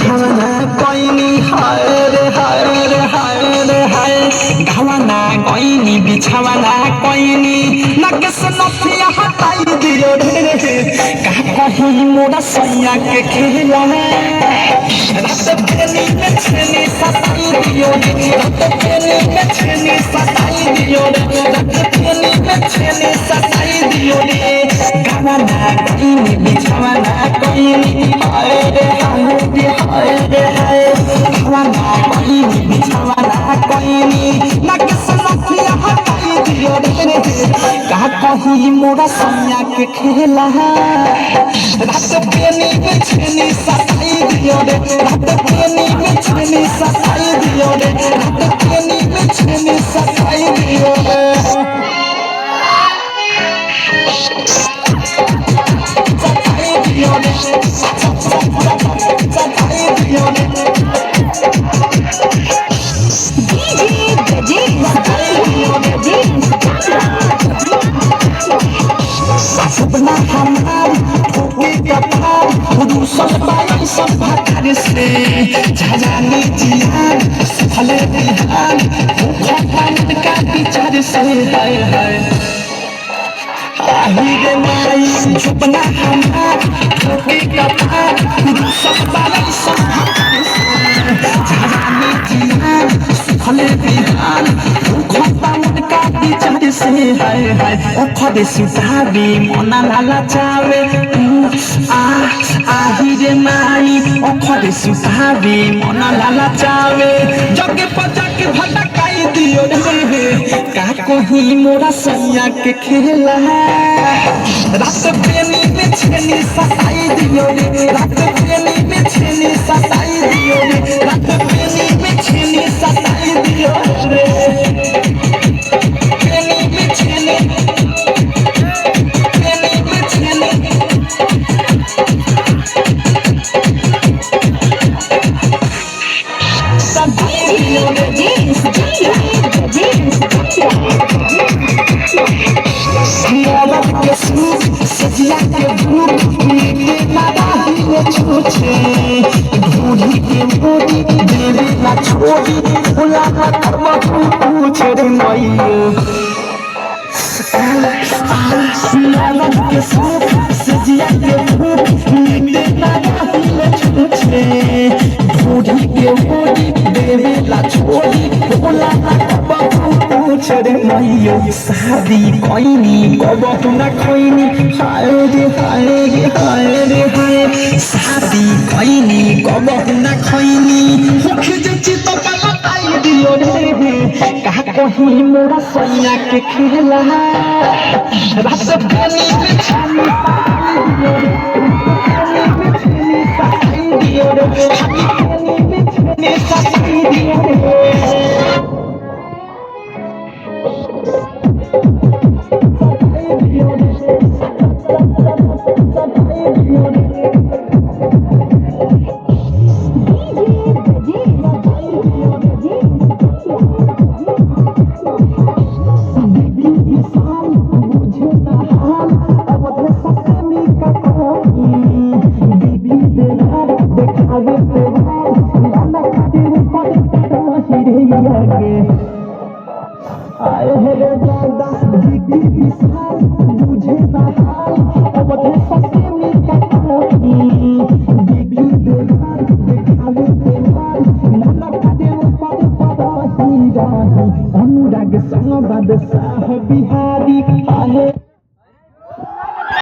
बिछावना कोइनी हाय रे हाय रे हाय रे हाय घावना कोइनी बिछावना कोइनी नकेस नथिया हटाई दियो रे का कहीं मोरा सैया के खेला रात बेनी में छेनी सताई दियो रे रात बेनी में छेनी सताई दियो रे रात बेनी में छेनी सताई दियो रे घावना कोइनी बिछावना कोइनी हाय रे हाय रे हाय घावना कोइनी बिछावना कोइनी नकेस नथिया हटाई दियो रे का कहीं मोरा सैया के खेला रात बेनी में छेनी सताई दियो रे रात बेनी में छेनी सताई दियो रे रात बेनी में छेनी सताई दियो रे सताई दियो रे सताई दियो रे सपना हमार ठोके कपार दूसर बाई सब भकार से झजानी जियान सफल बिहान भूखा का विचार से हाय हाय आही रे माई सपना हमार ठोके कपार दूसर बाई सब भकार से झजानी जियान सफल बिहान भूखा का विचार से हाय हाय ओखदे सुताबी मना लाला चावे आही रे माई ओखदे सुताबी मना लाला चावे जगे पजा के भटकाई दियो रे का कहीं मोरा सैया के खेला रात बेनी में छेनी सताई दियो रे रात बेनी में छेनी सताई दियो रे रात बेनी में छेनी सताई दियो रे सजिया के भूख नीले नाराही में छूछे ढूंढी के मोदी देवी ना छोड़ी भोला ना कर्म पूछे रे मैया के सूख सजिया के भूख नीले नाराही में छूछे ढूंढी के मोदी देवी ना छोड़ी भोला ना कर्म पूछे रे मैया शादी कोइनी कबहु ना खोइनी हाय रे हाय रे हाय रे हाय शादी कोइनी कबहु ना खोइनी मुख जची तो पलटाई दियो रे का कहीं मोरा सैया के खेला रात बेनी में छेनी सताई दियो रे बेनी में छेनी सताई दियो रे आए हे रे दादा दीदी विशाल मुझे बहाल अब सबसे मिलता दीदी देवार देखावे देवार मन काटे ऊपर पड़ा ही राही अनुराग संग बादशाह बिहारी आए